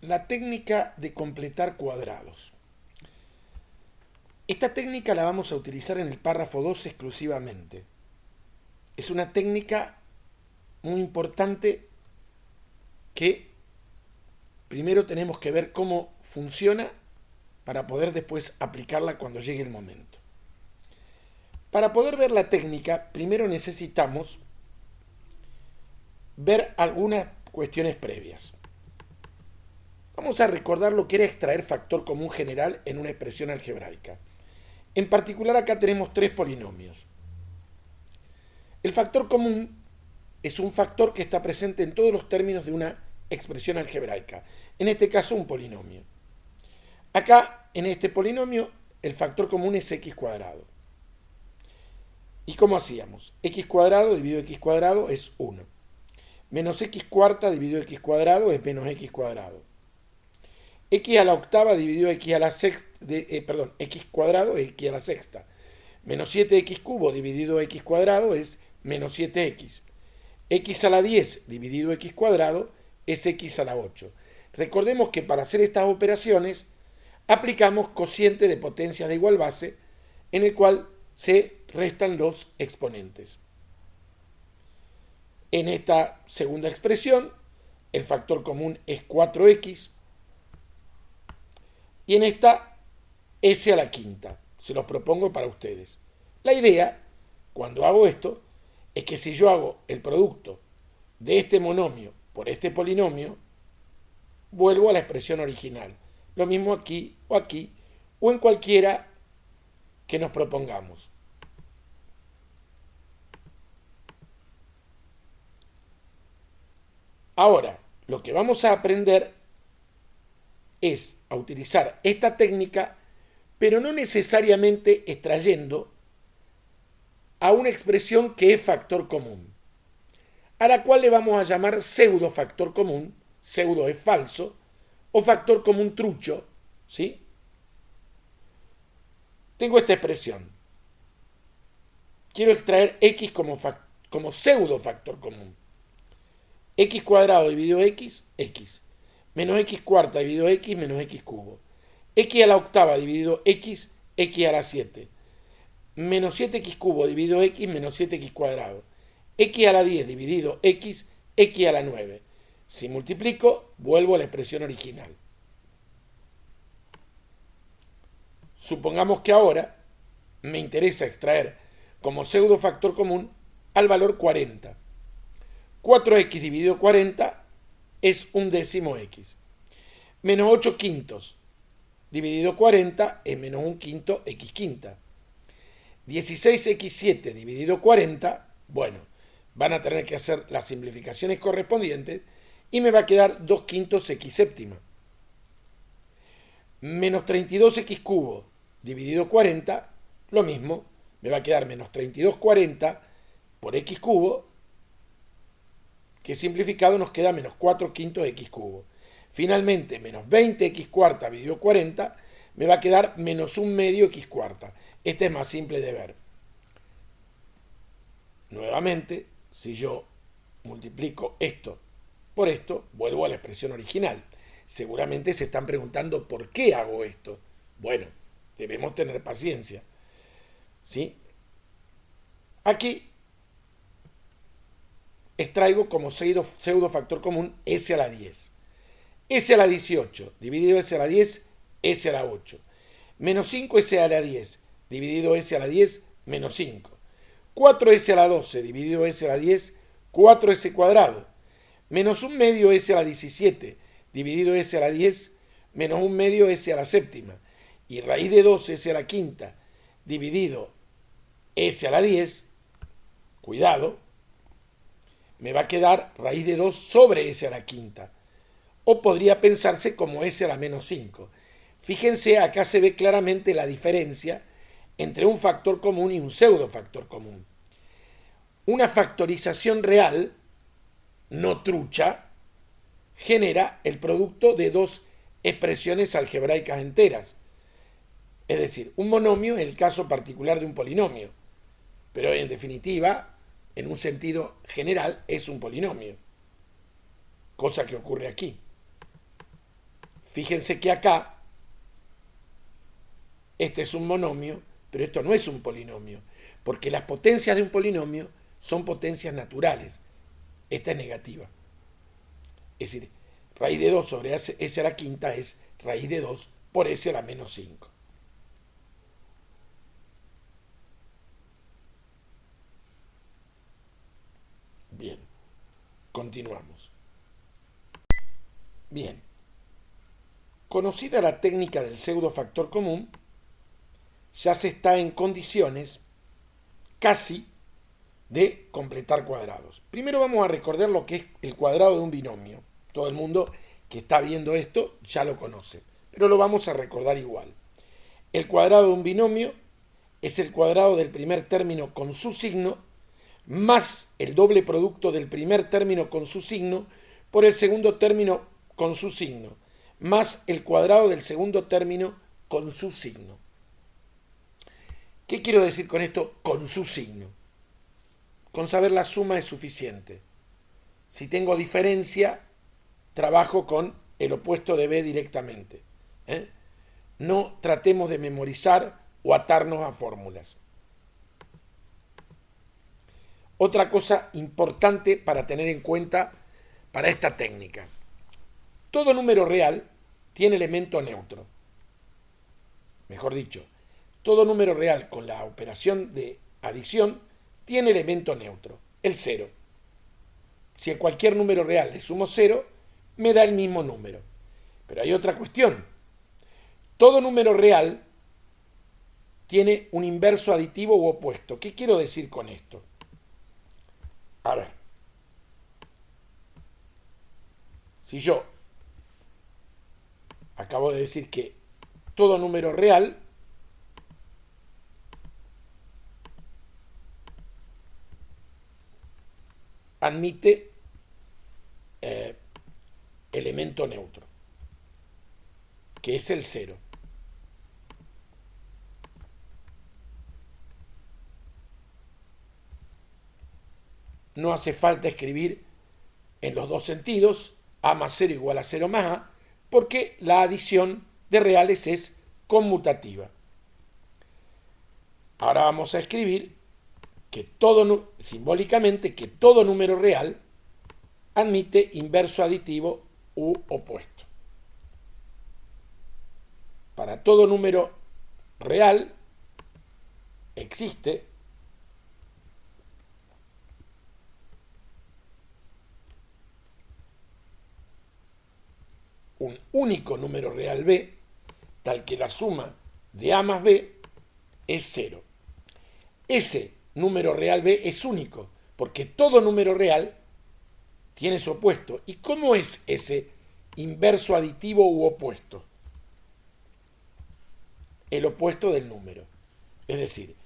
La técnica de completar cuadrados. Esta técnica la vamos a utilizar en el párrafo 2 exclusivamente. Es una técnica muy importante que primero tenemos que ver cómo funciona para poder después aplicarla cuando llegue el momento. Para poder ver la técnica, primero necesitamos ver algunas cuestiones previas. Vamos a recordar lo que era extraer factor común general en una expresión algebraica. En particular acá tenemos tres polinomios. El factor común es un factor que está presente en todos los términos de una expresión algebraica. En este caso un polinomio. Acá, en este polinomio, el factor común es x cuadrado. ¿Y cómo hacíamos? X cuadrado dividido x cuadrado es 1. Menos x cuarta dividido x cuadrado es menos x cuadrado. X a la octava dividido x a la sexta, x cuadrado es x a la sexta. Menos 7x cubo dividido x cuadrado es menos 7x. X a la 10 dividido x cuadrado es x a la 8. Recordemos que para hacer estas operaciones aplicamos cociente de potencias de igual base en el cual se restan los exponentes. En esta segunda expresión el factor común es 4x y en esta s a la quinta. Se los propongo para ustedes. La idea, cuando hago esto, es que si yo hago el producto de este monomio por este polinomio, vuelvo a la expresión original. Lo mismo aquí o en cualquiera que nos propongamos. Ahora, lo que vamos a aprender es a utilizar esta técnica, pero no necesariamente extrayendo a una expresión que es factor común, a la cual le vamos a llamar pseudo factor común, pseudo es falso, o factor común trucho, ¿sí? Tengo esta expresión. Quiero extraer x como pseudo factor común. X cuadrado dividido x, x. Menos x cuarta dividido x, menos x cubo. X a la octava dividido x, x a la 7. Menos 7x cubo dividido x, menos 7x cuadrado. X a la 10 dividido x, x a la 9. Si multiplico, vuelvo a la expresión original. Supongamos que ahora me interesa extraer como pseudo factor común al valor 40. 4x dividido 40 es un décimo x. Menos 8 quintos dividido 40 es menos un quinto x quinta. 16x7 dividido 40, bueno, van a tener que hacer las simplificaciones correspondientes y me va a quedar 2 quintos x séptima. Menos 32x cubo dividido 40, lo mismo, me va a quedar menos 3240 por x cubo, que simplificado nos queda menos 4 quintos x cubo. Finalmente, menos 20x cuarta dividido 40, me va a quedar menos un medio x cuarta. Este es más simple de ver. Nuevamente, si yo multiplico esto por esto, vuelvo a la expresión original. Seguramente se están preguntando por qué hago esto. Bueno, debemos tener paciencia. ¿Sí? Aquí extraigo como pseudo factor común s a la 10. S a la 18 dividido s a la 10, s a la 8. Menos 5 s a la 10 dividido s a la 10, menos 5. 4s a la 12 dividido s a la 10, 4s cuadrado. Menos un medio s a la 17 dividido s a la 10, menos un medio s a la séptima. Y raíz de 2 s a la quinta dividido s a la 10, cuidado, me va a quedar raíz de 2 sobre s a la quinta. O podría pensarse como s a la menos 5. Fíjense, acá se ve claramente la diferencia entre un factor común y un pseudo factor común. Una factorización real, no trucha, genera el producto de dos expresiones algebraicas enteras. Es decir, un monomio es el caso particular de un polinomio, pero en definitiva, en un sentido general, es un polinomio, cosa que ocurre aquí. Fíjense que acá, este es un monomio, pero esto no es un polinomio, porque las potencias de un polinomio son potencias naturales. Esta es negativa. Es decir, raíz de 2 sobre s a la quinta es raíz de 2 por s a la menos 5. Bien, continuamos. Bien, conocida la técnica del pseudofactor común, ya se está en condiciones casi de completar cuadrados. Primero vamos a recordar lo que es el cuadrado de un binomio. Todo el mundo que está viendo esto ya lo conoce, pero lo vamos a recordar igual. El cuadrado de un binomio es el cuadrado del primer término con su signo más el doble producto del primer término con su signo por el segundo término con su signo más el cuadrado del segundo término con su signo. ¿Qué quiero decir con esto? Con su signo. Con saber la suma es suficiente. Si tengo diferencia, trabajo con el opuesto de b directamente. No tratemos de memorizar o atarnos a fórmulas. Otra cosa importante para tener en cuenta para esta técnica. Todo número real tiene elemento neutro. Mejor dicho, todo número real con la operación de adición tiene elemento neutro, el 0. Si a cualquier número real le sumo 0, me da el mismo número. Pero hay otra cuestión. Todo número real tiene un inverso aditivo u opuesto. ¿Qué quiero decir con esto? A ver. Si yo acabo de decir que todo número real admite elemento neutro, que es el 0. No hace falta escribir en los dos sentidos a más 0 igual a 0 más a, porque la adición de reales es conmutativa. Ahora vamos a escribir que simbólicamente que todo número real admite inverso aditivo u opuesto. Para todo número real existe un único número real b, tal que la suma de a más b es 0. Ese número real b es único, porque todo número real tiene su opuesto. ¿Y cómo es ese inverso aditivo u opuesto? El opuesto del número. Es decir,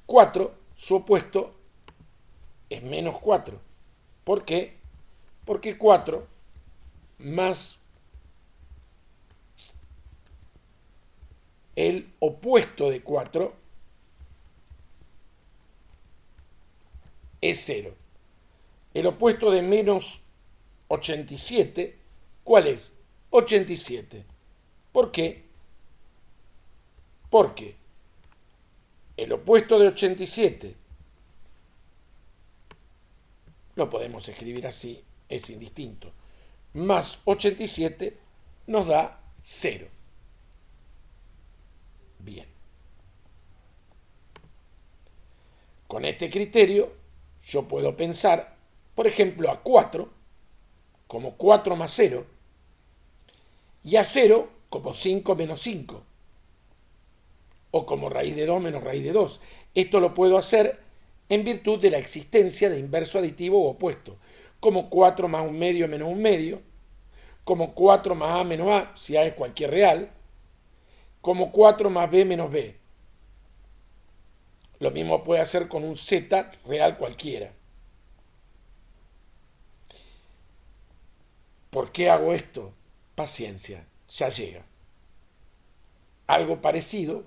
4, su opuesto es menos 4. ¿Por qué? Porque 4 más el opuesto de 4 es 0. El opuesto de menos 87, ¿cuál es? 87. ¿Por qué? Porque el opuesto de 87 lo podemos escribir así, es indistinto, más 87 nos da 0. Bien. Con este criterio, yo puedo pensar, por ejemplo, a 4 como 4 más 0 y a 0 como 5 menos 5 o como raíz de 2 menos raíz de 2. Esto lo puedo hacer en virtud de la existencia de inverso aditivo u opuesto, como 4 más 1 medio menos 1 medio, como 4 más a menos a, si a es cualquier real, como 4 más b menos b. Lo mismo puede hacer con un z real cualquiera. ¿Por qué hago esto? Paciencia, ya llega. Algo parecido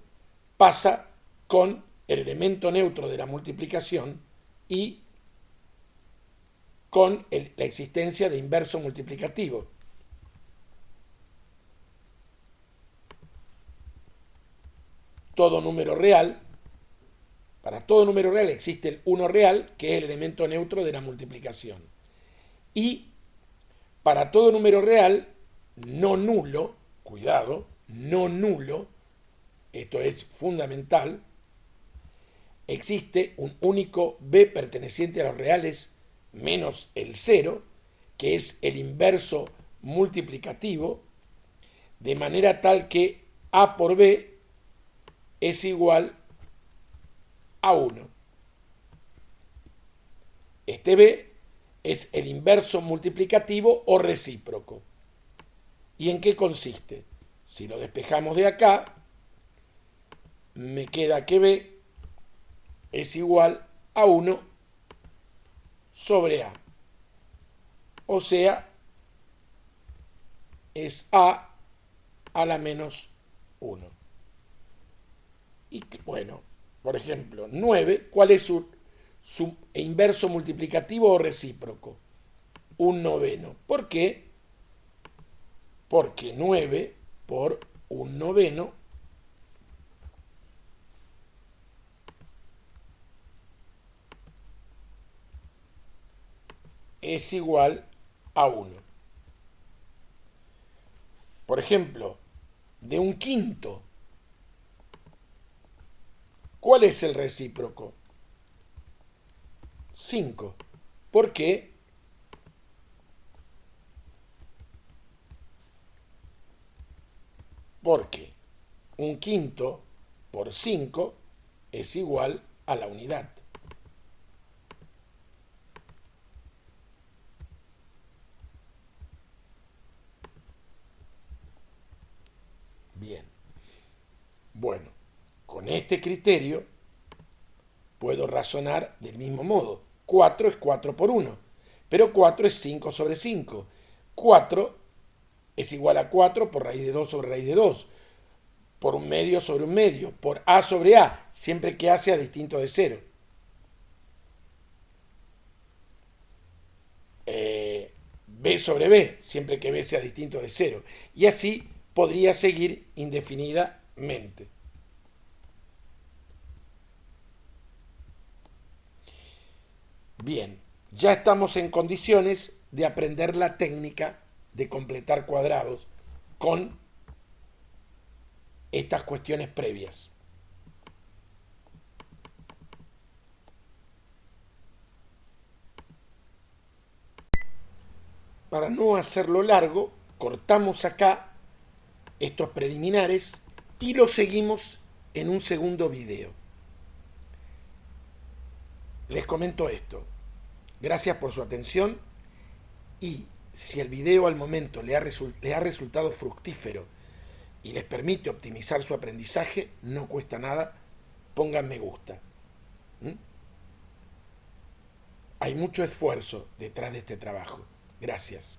pasa con el elemento neutro de la multiplicación y con la existencia de inverso multiplicativo. todo número real. Para todo número real existe el 1 real, que es el elemento neutro de la multiplicación. Y para todo número real no nulo, cuidado, no nulo, esto es fundamental, existe un único b perteneciente a los reales menos el 0, que es el inverso multiplicativo, de manera tal que a por b es igual a 1. Este b es el inverso multiplicativo o recíproco. ¿Y en qué consiste? Si lo despejamos de acá, me queda que b es igual a 1 sobre a. O sea, es a la menos 1. Y bueno, por ejemplo, 9, ¿cuál es su inverso multiplicativo o recíproco? Un noveno. ¿Por qué? Porque 9 por un noveno es igual a 1. Por ejemplo, de un quinto, ¿cuál es el recíproco? 5. ¿Por qué? Porque un quinto por 5 es igual a la unidad. Bien. Bueno, con este criterio puedo razonar del mismo modo. 4 es 4 por 1, pero 4 es 5 sobre 5. 4 es igual a 4 por raíz de 2 sobre raíz de 2, por un medio sobre un medio, por a sobre a, siempre que a sea distinto de 0. B sobre b, siempre que b sea distinto de 0. Y así podría seguir indefinidamente. Bien, ya estamos en condiciones de aprender la técnica de completar cuadrados con estas cuestiones previas. Para no hacerlo largo, cortamos acá estos preliminares y los seguimos en un segundo video. Les comento esto. Gracias por su atención y si el video al momento le ha resultado fructífero y les permite optimizar su aprendizaje, no cuesta nada, pongan me gusta. Hay mucho esfuerzo detrás de este trabajo. Gracias.